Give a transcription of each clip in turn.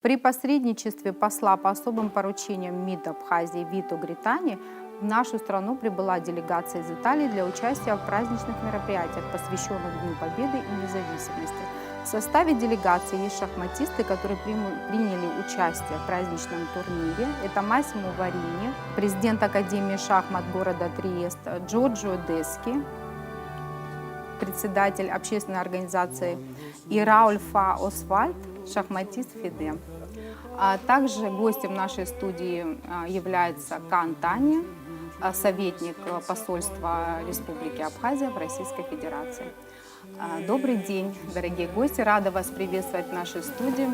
При посредничестве посла по особым поручениям МИД Абхазии Вито Гритани в нашу страну прибыла делегация из Италии для участия в праздничных мероприятиях, посвященных Дню Победы и независимости. В составе делегации есть шахматисты, которые приняли участие в праздничном турнире. Это Массимо Варини, президент Академии шахмат города Триест, Джорджио Дески, председатель общественной организации, и Раульфа Освальд, шахматист ФИДЕ. А также гостем нашей студии является Кан Тани, советник посольства Республики Абхазия в Российской Федерации. Добрый день, дорогие гости! Рада вас приветствовать в нашей студии.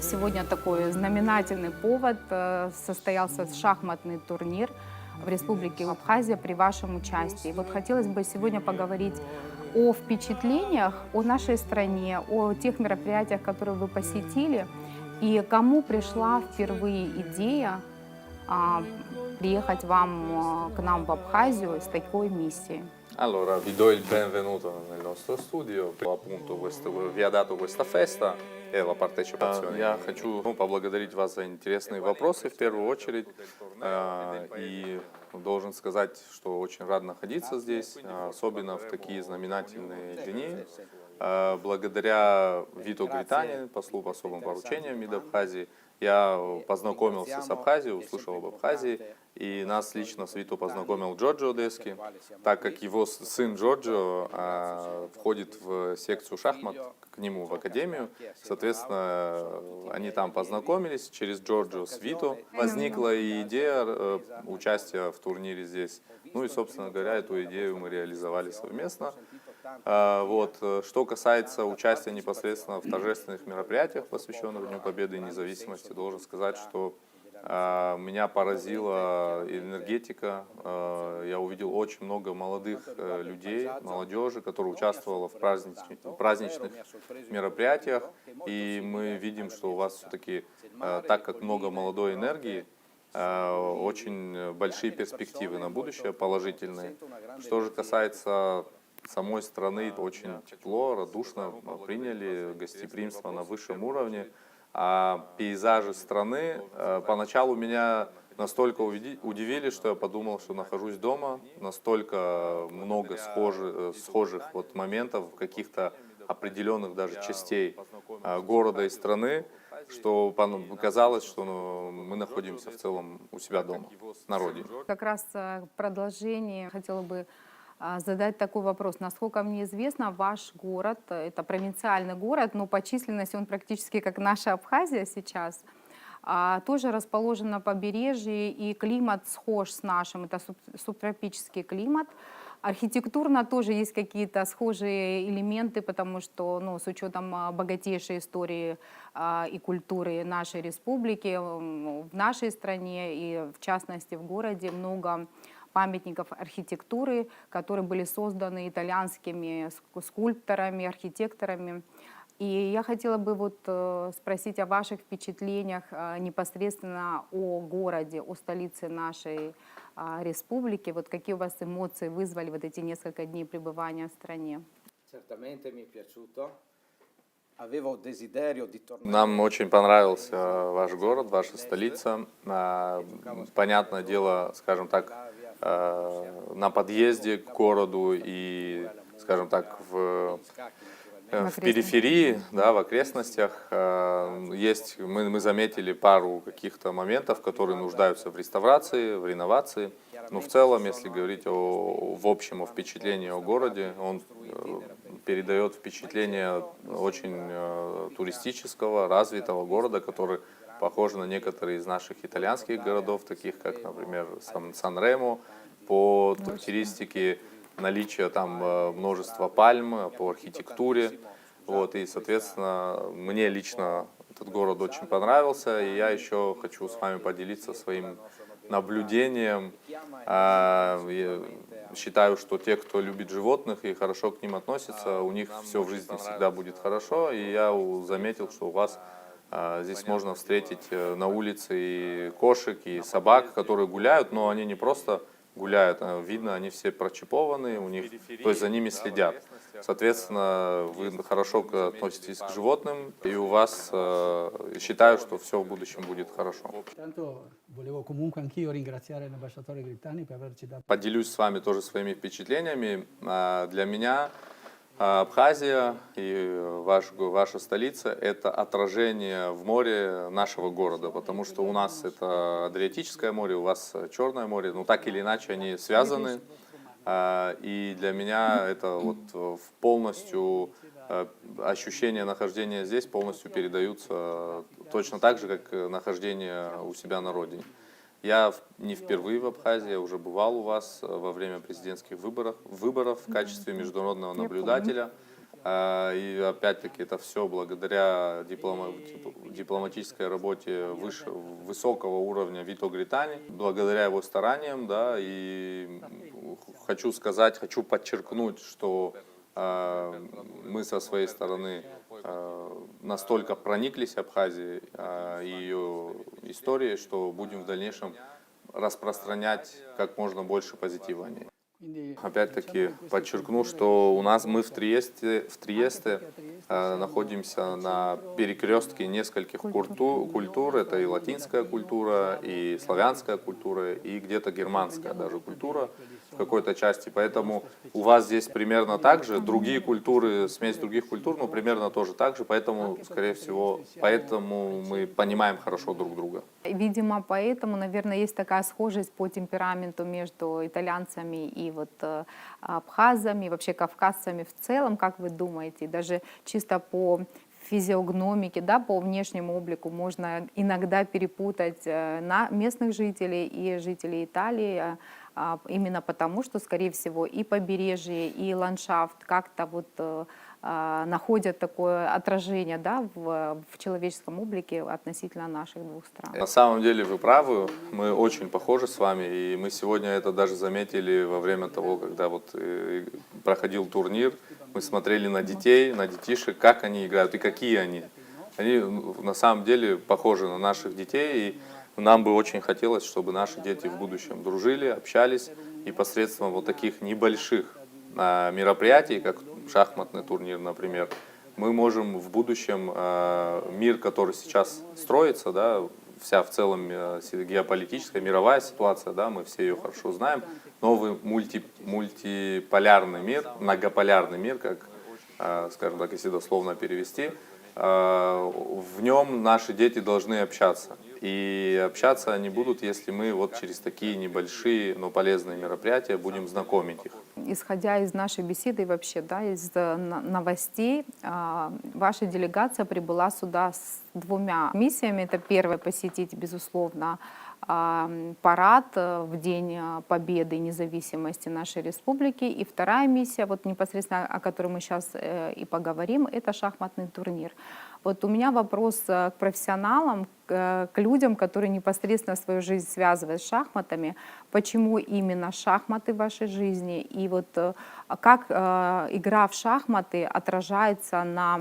Сегодня такой знаменательный повод. Состоялся шахматный турнир в Республике Абхазия при вашем участии. Вот хотелось бы сегодня поговорить о впечатлениях, о нашей стране, о тех мероприятиях, которые вы посетили, и кому пришла впервые идея приехать к нам в Абхазию с такой миссией. Allora, vi do il benvenuto nel nostro studio. Appunto, vi ha dato questa festa e la partecipazione. Я хочу поблагодарить вас за интересные вопросы в первую очередь. И должен сказать, что очень рад находиться здесь, особенно в такие знаменательные дни. Благодаря Вито Гритани, послу по особым поручениям МИД Абхазии, я познакомился с Абхазией, услышал об Абхазии, и нас лично с Вито познакомил Джорджио Дески, так как его сын Джорджио входит в секцию шахмат, к нему в академию. Соответственно, они там познакомились через Джорджио с Вито. Возникла и идея участия в турнире здесь. Ну и, собственно говоря, эту идею мы реализовали совместно. Вот. Что касается участия непосредственно в торжественных мероприятиях, посвященных Дню Победы и независимости, должен сказать, что меня поразила энергетика. Я увидел очень много молодых людей, молодежи, которая участвовала в праздничных мероприятиях. И мы видим, что у вас все-таки, так как много молодой энергии, очень большие перспективы на будущее, положительные. Что же касается самой страны, очень тепло, радушно приняли, гостеприимство на высшем уровне. А пейзажи страны поначалу меня настолько удивили, что я подумал, что нахожусь дома. Настолько много схожих вот моментов, каких-то определенных даже частей города и страны, что казалось, что мы находимся в целом у себя дома, на родине. Как раз в продолжении хотела бы задать такой вопрос. Насколько мне известно, ваш город, это провинциальный город, но по численности он практически как наша Абхазия сейчас, тоже расположен на побережье, и климат схож с нашим, это субтропический климат. Архитектурно тоже есть какие-то схожие элементы, потому что с учетом богатейшей истории и культуры нашей республики, в нашей стране и в частности в городе много памятников архитектуры, которые были созданы итальянскими скульпторами, архитекторами. И я хотела бы спросить о ваших впечатлениях непосредственно о городе, о столице нашей республики. Вот какие у вас эмоции вызвали вот эти несколько дней пребывания в стране? Нам очень понравился ваш город, ваша столица. Понятное дело, скажем так, на подъезде к городу и, скажем так, в периферии, да, в окрестностях мы заметили пару каких-то моментов, которые нуждаются в реставрации, в реновации. Но в целом, если говорить в общем о впечатлении о городе, он передает впечатление очень туристического, развитого города, который похож на некоторые из наших итальянских городов, таких как, например, Сан-Ремо, по характеристике наличия там множества пальм, по архитектуре. Вот, и, соответственно, мне лично этот город очень понравился, и я еще хочу с вами поделиться своим наблюдением. Я считаю, что те, кто любит животных и хорошо к ним относится, у них все в жизни всегда будет хорошо, и я заметил, что у вас здесь можно встретить на улице и кошек, и собак, которые гуляют, но они не просто гуляют, видно, они все прочипованы, у них, то есть за ними следят. Соответственно, вы хорошо относитесь к животным, и у вас, считаю, что все в будущем будет хорошо. Intanto volevo comunque anch'io ringraziare l'ambasciatore Grittani per averci dato Поделюсь с вами тоже своими впечатлениями. Для меня Абхазия и ваша столица – это отражение в море нашего города, потому что у нас это Адриатическое море, у вас Черное море, но так или иначе они связаны. И для меня это вот полностью ощущения нахождения здесь полностью передаются точно так же, как нахождение у себя на родине. Я не впервые в Абхазии, я уже бывал у вас во время президентских выборов в качестве международного наблюдателя. И опять-таки это все благодаря дипломатической работе высокого уровня Вито Гритани, благодаря его стараниям, да, и хочу подчеркнуть, что мы со своей стороны настолько прониклись Абхазией и ее историей, что будем в дальнейшем распространять как можно больше позитива о ней. quindi Опять-таки подчеркну, что мы в Триесте находимся на перекрестке нескольких культур. Это и латинская культура, и славянская культура, и где-то германская даже культура в какой-то части. Поэтому у вас здесь примерно так же, другие культуры, смесь других культур, но примерно тоже так же. Поэтому, скорее всего, мы понимаем хорошо друг друга. Видимо, поэтому, наверное, есть такая схожесть по темпераменту между итальянцами и вот абхазами, вообще кавказцами в целом, как вы думаете, даже чисто по физиогномике, да, по внешнему облику можно иногда перепутать местных жителей и жителей Италии, именно потому, что, скорее всего, и побережье, и ландшафт как-то вот находят такое отражение, да, в человеческом облике относительно наших двух стран. На самом деле вы правы, мы очень похожи с вами, и мы сегодня это даже заметили во время того, когда вот проходил турнир, мы смотрели на детей, на детишек, как они играют и какие они. Они на самом деле похожи на наших детей, и нам бы очень хотелось, чтобы наши дети в будущем дружили, общались, и посредством вот таких небольших мероприятий, как шахматный турнир, например, мы можем в будущем мир, который сейчас строится, да, вся в целом геополитическая, мировая ситуация, да, мы все ее хорошо знаем, новый мультиполярный мир, многополярный мир, как, скажем так, если дословно перевести, в нем наши дети должны общаться. И общаться они будут, если мы вот через такие небольшие, но полезные мероприятия будем знакомить их. Исходя из нашей беседы и вообще, да, из новостей, ваша делегация прибыла сюда с двумя миссиями. Это первое — посетить, безусловно, парад в День Победы и независимости нашей республики. И вторая миссия, вот непосредственно о которой мы сейчас и поговорим, это шахматный турнир. Вот у меня вопрос к профессионалам, к людям, которые непосредственно свою жизнь связывают с шахматами. Почему именно шахматы в вашей жизни? И вот как игра в шахматы отражается на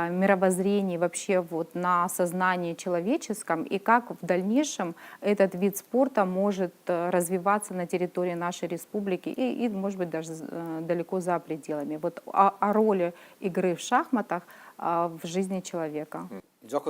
мировоззрении, вообще вот на сознании человеческом, и как в дальнейшем этот вид спорта может развиваться на территории нашей республики и может быть, даже далеко за пределами. Вот о роли игры в шахматах в жизни человека. Да,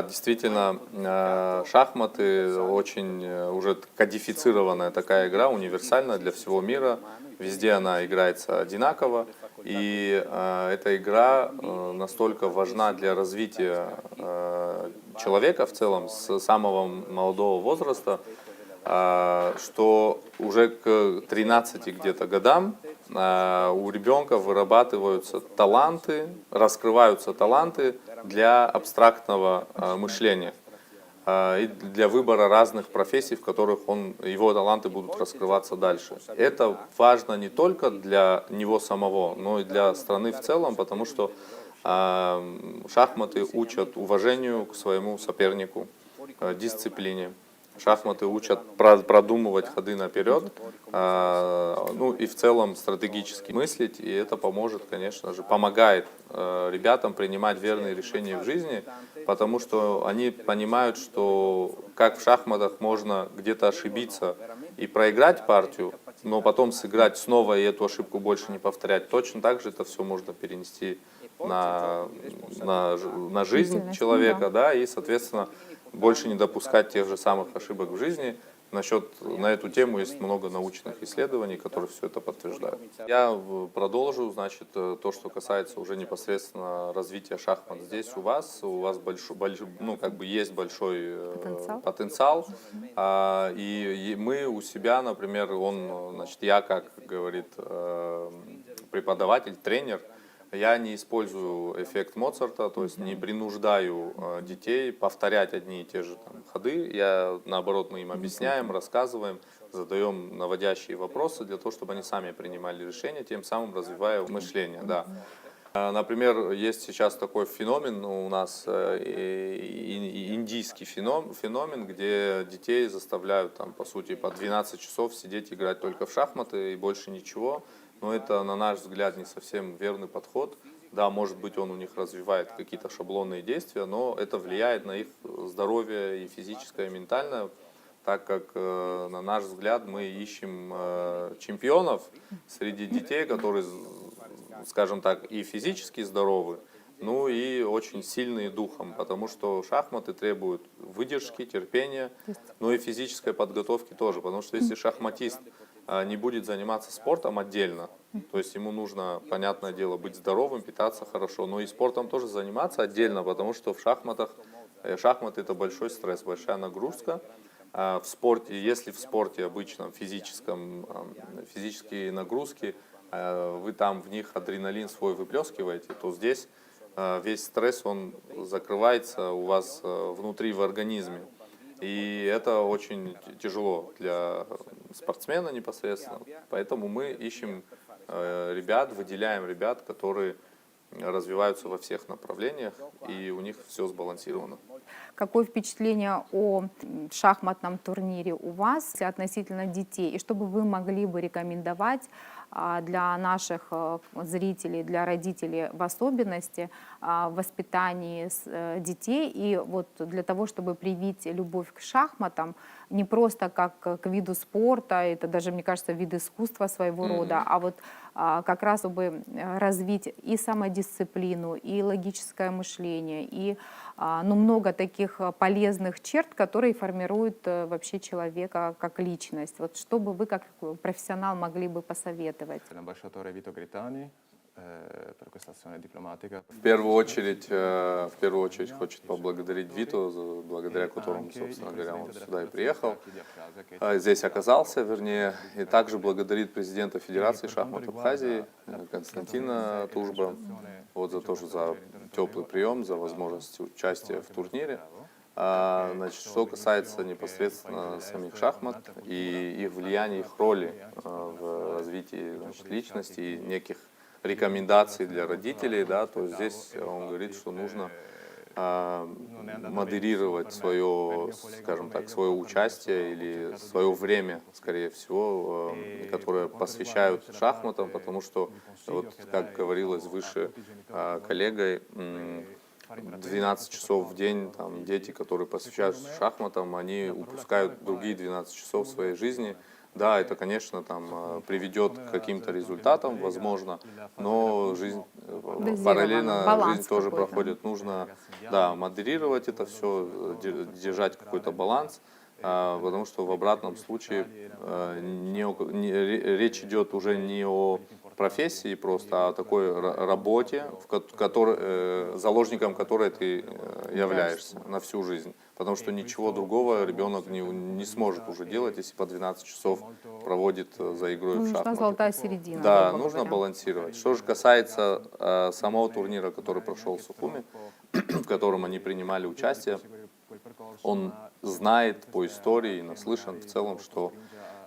действительно, шахматы очень уже кодифицированная такая игра, универсальная для всего мира. Везде она играется одинаково. И эта игра настолько важна для развития человека в целом с самого молодого возраста, что уже к 13 где-то годам у ребенка вырабатываются таланты, раскрываются таланты для абстрактного мышления и для выбора разных профессий, в которых его таланты будут раскрываться дальше. Это важно не только для него самого, но и для страны в целом, потому что шахматы учат уважению к своему сопернику, дисциплине, Шахматы учат продумывать ходы наперед, ну и в целом стратегически мыслить, и это поможет, конечно же, помогает ребятам принимать верные решения в жизни, потому что они понимают, что как в шахматах можно где-то ошибиться и проиграть партию, но потом сыграть снова и эту ошибку больше не повторять. Точно так же это все можно перенести на жизнь Деятельность, человека, ну да, и, соответственно, больше не допускать тех же самых ошибок в жизни. На эту тему есть много научных исследований, которые все это подтверждают. Я продолжу, значит, то, что касается уже непосредственно развития шахмат здесь у вас ну, как бы есть большой потенциал. И мы у себя, например, значит, я, как говорит преподаватель, тренер, я не использую эффект Моцарта, то есть не принуждаю детей повторять одни и те же там ходы. Наоборот, мы им объясняем, рассказываем, задаем наводящие вопросы для того, чтобы они сами принимали решения, тем самым развивая мышление. Да. Например, есть сейчас такой феномен у нас, индийский феномен, где детей заставляют, там, по сути, по 12 часов сидеть играть только в шахматы и больше ничего. Но это, на наш взгляд, не совсем верный подход. Да, может быть, он у них развивает какие-то шаблонные действия, но это влияет на их здоровье и физическое, и ментальное, так как, на наш взгляд, мы ищем чемпионов среди детей, которые, скажем так, и физически здоровы, ну и очень сильные духом, потому что шахматы требуют выдержки, терпения, но и физической подготовки тоже, потому что если шахматист не будет заниматься спортом отдельно, то есть ему нужно, понятное дело, быть здоровым, питаться хорошо, но и спортом тоже заниматься отдельно, потому что в шахматы это большой стресс, большая нагрузка. В спорте, если в спорте обычном, физические нагрузки, вы там в них адреналин свой выплескиваете, то здесь весь стресс, он закрывается у вас внутри в организме. И это очень тяжело для спортсмена непосредственно. Поэтому мы ищем выделяем ребят, которые развиваются во всех направлениях, и у них все сбалансировано. Какое впечатление о шахматном турнире у вас относительно детей? И что бы вы могли бы рекомендовать для наших зрителей, для родителей в особенности в воспитании детей и вот для того, чтобы привить любовь к шахматам не просто как к виду спорта, это даже, мне кажется, вид искусства своего рода, а вот как раз чтобы развить и самодисциплину, и логическое мышление, и много таких полезных черт, которые формируют вообще человека как личность. Вот что бы вы как профессионал могли бы посоветовать? L'ambasciatore Vito Gritani per questa azione diplomatica. В первую очередь хочет поблагодарить Виту, благодаря которому, собственно говоря, он сюда и приехал, здесь оказался, вернее, и также благодарит президента Федерации шахмат Абхазии Константина Тужба за теплый прием, за возможность участия в турнире. Значит, что касается непосредственно самих шахмат и их влияния, их роли в развитии, значит, личности и неких рекомендаций для родителей, да, то здесь он говорит, что нужно модерировать свое, скажем так, свое участие или свое время, скорее всего, которое посвящают шахматам, потому что, вот, как говорилось выше коллегой, 12 часов в день там, дети, которые посвящают шахматам, они упускают другие 12 часов своей жизни. Да, это, конечно, там, приведет к каким-то результатам, возможно, но жизнь, параллельно жизнь тоже проходит. Нужно, да, модерировать это все, держать какой-то баланс, потому что в обратном случае речь идет уже не о профессии просто, а о такой работе, заложником которой ты являешься на всю жизнь. Потому что ничего другого ребенок не сможет уже делать, если по 12 часов проводит за игрой в шахматы. Нужна золотая середина. Да, нужно балансировать. Что же касается самого турнира, который прошел в Сухуми, в котором они принимали участие, он знает по истории и наслышан в целом, что,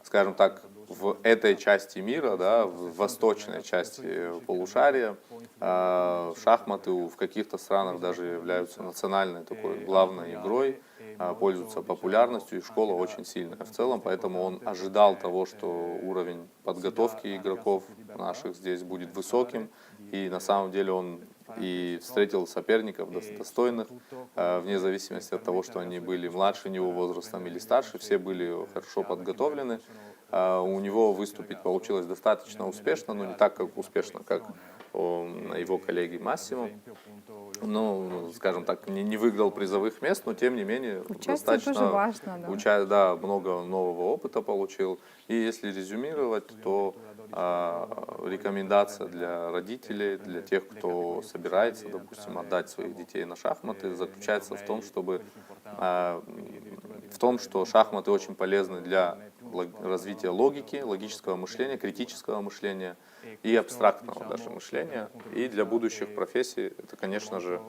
скажем так, в этой части мира, да, в восточной части полушария, шахматы в каких-то странах даже являются национальной такой главной игрой. пользуются популярностью, и школа очень сильная в целом, поэтому он ожидал того, что уровень подготовки игроков наших здесь будет высоким, и на самом деле он и встретил соперников достойных, вне зависимости от того, что они были младше него возрастом или старше, все были хорошо подготовлены. У него выступить получилось достаточно успешно, но не так как успешно, как его коллеги Массимо. Ну, скажем так, не выиграл призовых мест, но тем не менее Участие тоже важно, да. да, много нового опыта получил. И если резюмировать, то рекомендация для родителей, для тех, кто собирается, допустим, отдать своих детей на шахматы, заключается в том, что шахматы очень полезны для развития логики, логического мышления, критического мышления и абстрактного даже мышления. И для будущих профессий это, конечно же,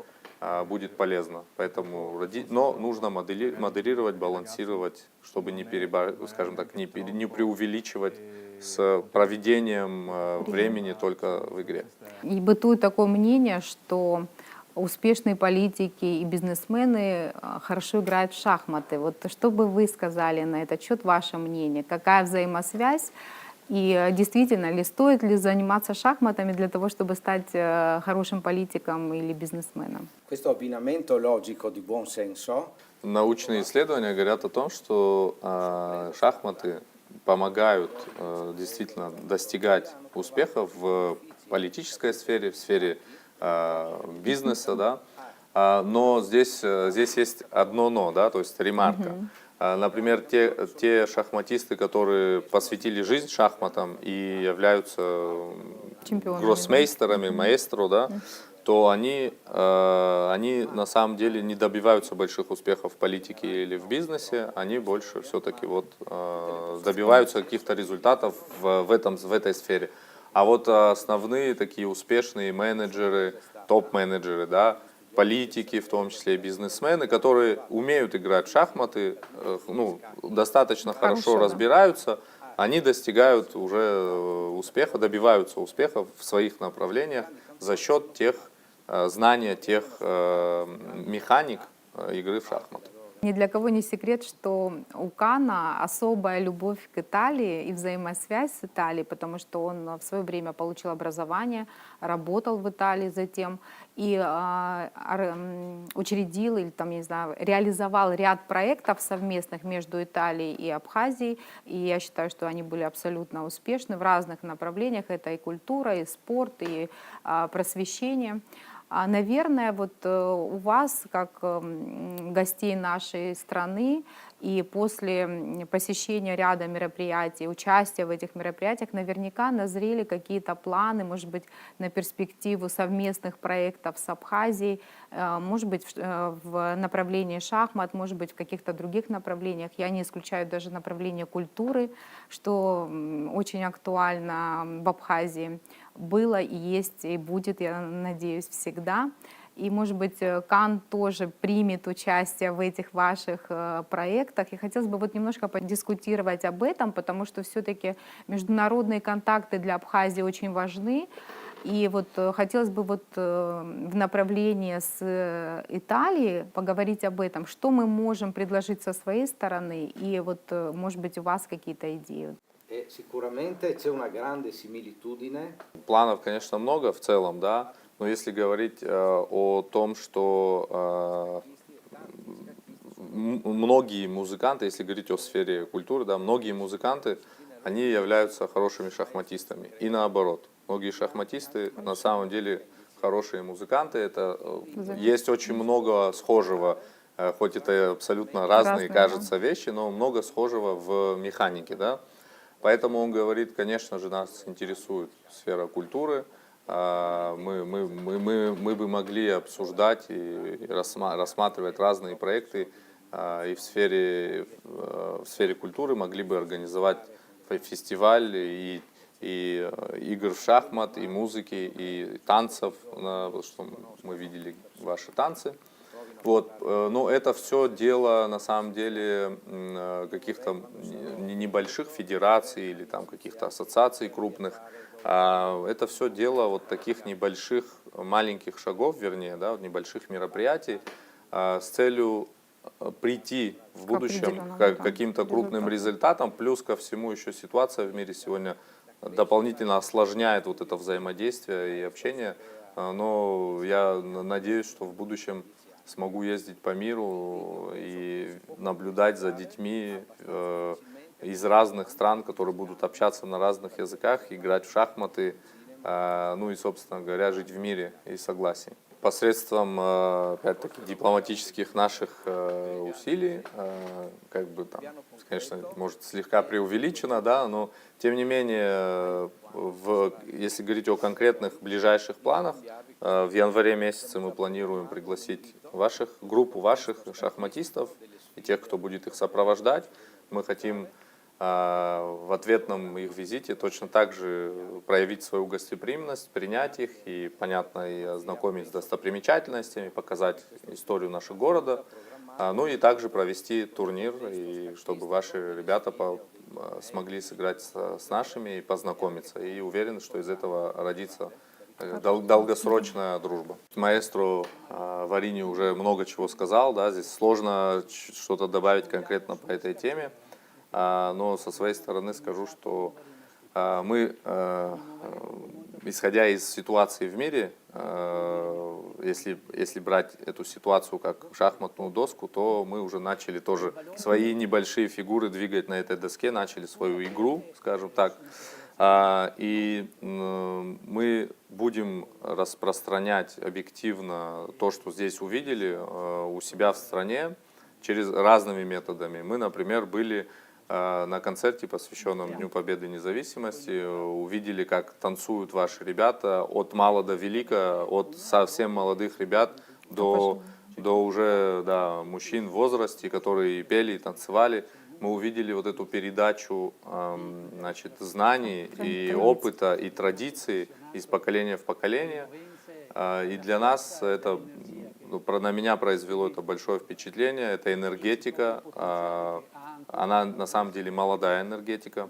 будет полезно. Поэтому, но нужно модерировать, балансировать, чтобы скажем так, не преувеличивать с проведением времени только в игре. И бытует такое мнение, что успешные политики и бизнесмены хорошо играют в шахматы. Вот что бы вы сказали на этот счет, ваше мнение? Какая взаимосвязь? И действительно ли, стоит ли заниматься шахматами для того, чтобы стать хорошим политиком или бизнесменом? Questo abbinamento logico di buon senso Научные исследования говорят о том, что шахматы помогают действительно достигать успехов в политической сфере, в сфере бизнеса, да. Но здесь есть одно но, да, то есть ремарка. Например, те шахматисты, которые посвятили жизнь шахматам и являются Чемпионами, гроссмейстерами, маэстро, да, то они на самом деле не добиваются больших успехов в политике или в бизнесе, они больше все-таки добиваются каких-то результатов в этой сфере. А вот основные такие успешные менеджеры, топ-менеджеры, да, политики, в том числе и бизнесмены, которые умеют играть в шахматы, достаточно хорошо разбираются, они достигают уже успеха, добиваются успеха в своих направлениях за счет тех знания, тех механик игры в шахматы. Ни для кого не секрет, что у Кана особая любовь к Италии и взаимосвязь с Италией, потому что он в свое время получил образование, работал в Италии затем и учредил или там, не знаю, реализовал ряд проектов совместных между Италией и Абхазией. И я считаю, что они были абсолютно успешны в разных направлениях. Это и культура, и спорт, и просвещение. Наверное, вот у вас, как гостей нашей страны, и после посещения ряда мероприятий, участия в этих мероприятиях, наверняка назрели какие-то планы, может быть, на перспективу совместных проектов с Абхазией, может быть, в направлении шахмат, может быть, в каких-то других направлениях. Я не исключаю даже направление культуры, что очень актуально в Абхазии было и есть, и будет, я надеюсь, всегда. И, может быть, Кан тоже примет участие в этих ваших проектах. И хотелось бы вот немножко подискутировать об этом, потому что все-таки международные контакты для Абхазии очень важны. И вот хотелось бы вот в направлении с Италией поговорить об этом, что мы можем предложить со своей стороны, и вот, может быть, у вас какие-то идеи. Sicuramente c'è una grande similitudine. Планов, конечно, много в целом, да, но если говорить о том, что многие музыканты, если говорить о сфере культуры, да, многие музыканты, они являются хорошими шахматистами. И наоборот, многие шахматисты на самом деле хорошие музыканты. Есть очень много схожего, хоть это абсолютно разные, кажется, вещи, но много схожего в механике, да. Поэтому он говорит, конечно же, нас интересует сфера культуры. Мы бы могли обсуждать и рассматривать разные проекты и в сфере культуры, могли бы организовать фестиваль и игр в шахмат, и музыки, и танцев, что мы видели ваши танцы. Вот. Но это все дело, на самом деле, каких-то небольших федераций или там каких-то ассоциаций крупных. Это все дело вот таких небольших, маленьких шагов, вернее, да, вот небольших мероприятий с целью прийти в будущем определенному, к да, каким-то крупным результату. результатам. Плюс ко всему еще ситуация в мире сегодня дополнительно осложняет вот это взаимодействие и общение. Но я надеюсь, что в будущем смогу ездить по миру и наблюдать за детьми из разных стран, которые будут общаться на разных языках, играть в шахматы, ну и, собственно говоря, жить в мире и согласии. Посредством, опять-таки, дипломатических наших усилий, как бы там, конечно, может, слегка преувеличено, да, но тем не менее, если говорить о конкретных ближайших планах, в январе месяце мы планируем пригласить группу ваших шахматистов и тех, кто будет их сопровождать. Мы хотим в ответном их визите точно так же проявить свою гостеприимность, принять их и, понятно, и ознакомить с достопримечательностями, показать историю нашего города, ну и также провести турнир, и чтобы ваши ребята смогли сыграть с нашими и познакомиться. И уверен, что из этого родится долгосрочная дружба. Маэстро Варини уже много чего сказал, да, здесь сложно что-то добавить конкретно по этой теме. Но со своей стороны скажу, что мы, исходя из ситуации в мире, если брать эту ситуацию как шахматную доску, то мы уже начали тоже свои небольшие фигуры двигать на этой доске, начали свою игру, скажем так. И мы будем распространять объективно то, что здесь увидели у себя в стране, через разными методами. Мы, например, были на концерте, посвященном Дню Победы и Независимости, увидели, как танцуют ваши ребята от мала до велика, от совсем молодых ребят до уже мужчин в возрасте, которые и пели, и танцевали. Мы увидели вот эту передачу знаний и опыта, и традиций из поколения в поколение. И для нас это, на меня произвело это большое впечатление, это энергетика. Она на самом деле молодая энергетика,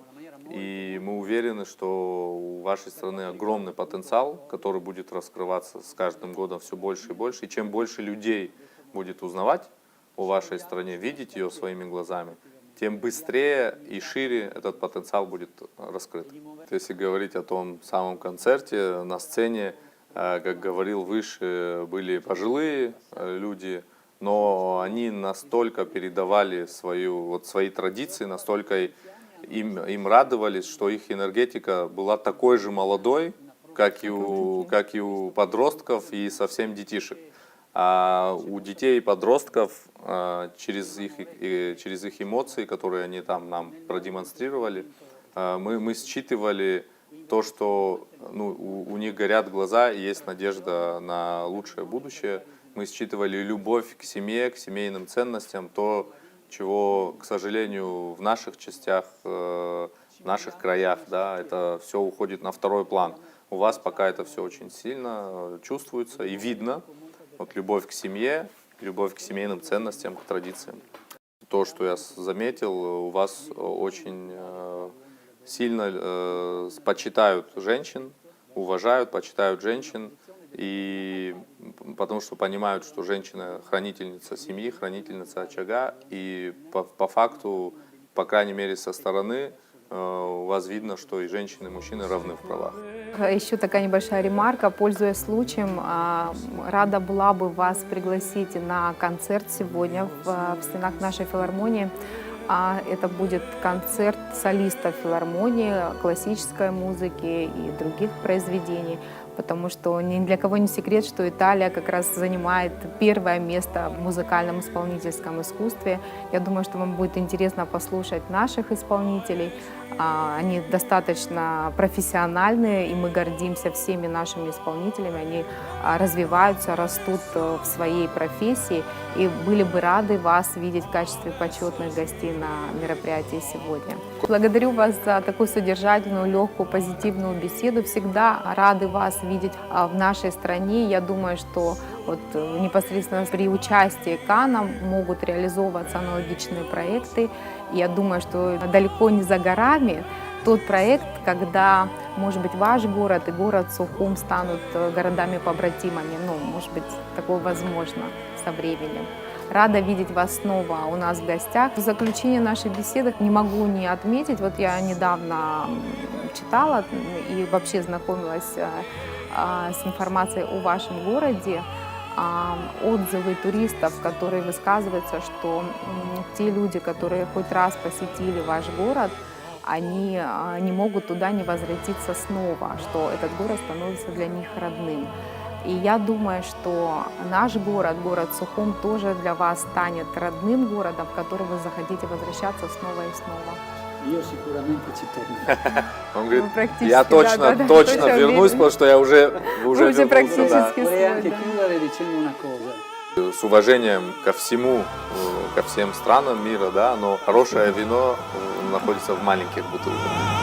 и мы уверены, что у вашей страны огромный потенциал, который будет раскрываться с каждым годом все больше и больше. И чем больше людей будет узнавать о вашей стране, видеть ее своими глазами, тем быстрее и шире этот потенциал будет раскрыт. Если говорить о том самом концерте, на сцене, как говорил выше, были пожилые люди, но они настолько передавали свои традиции, настолько им радовались, что их энергетика была такой же молодой, как и у подростков и совсем детишек. А у детей и подростков через их эмоции, которые они там нам продемонстрировали, мы считывали то, что у них горят глаза и есть надежда на лучшее будущее. Мы считывали любовь к семье, к семейным ценностям, то, чего, к сожалению, в наших частях, в наших краях, да, это все уходит на второй план. У вас пока это все очень сильно чувствуется и видно. Вот любовь к семье, любовь к семейным ценностям, к традициям. То, что я заметил, у вас очень сильно почитают женщин, уважают, почитают женщин, и потому что понимают, что женщина хранительница семьи, хранительница очага, и по факту, по крайней мере со стороны, у вас видно, что и женщины, и мужчины равны в правах. Еще такая небольшая ремарка. Пользуясь случаем, рада была бы вас пригласить на концерт сегодня в стенах нашей филармонии. Это будет концерт солистов филармонии, классической музыки и других произведений, потому что ни для кого не секрет, что Италия как раз занимает первое место в музыкальном исполнительском искусстве. Я думаю, что вам будет интересно послушать наших исполнителей. Они достаточно профессиональные, и мы гордимся всеми нашими исполнителями. Они развиваются, растут в своей профессии, и были бы рады вас видеть в качестве почетных гостей на мероприятии сегодня. Благодарю вас за такую содержательную, легкую, позитивную беседу. Всегда рады вас видеть в нашей стране. Я думаю, что непосредственно при участии КАНа могут реализовываться аналогичные проекты. Я думаю, что далеко не за горами тот проект, когда, может быть, ваш город и город Сухум станут городами-побратимами. Может быть, такое возможно со временем. Рада видеть вас снова у нас в гостях. В заключение нашей беседы не могу не отметить, вот я недавно читала и вообще знакомилась с информацией о вашем городе, отзывы туристов, которые высказываются, что те люди, которые хоть раз посетили ваш город, они не могут туда не возвратиться снова, что этот город становится для них родным. И я думаю, что наш город, город Сухум, тоже для вас станет родным городом, в который вы захотите возвращаться снова и снова. Io sicuramente ci torno. Он говорит, Ну, практически, я точно, да, точно точно вернусь, уверен. потому что я уже Уже вернулся, практически. да. Vorrei anche да. chiudere dicendo una cosa. С уважением ко всему, ко всем странам мира, да, но хорошее вино находится в маленьких бутылках.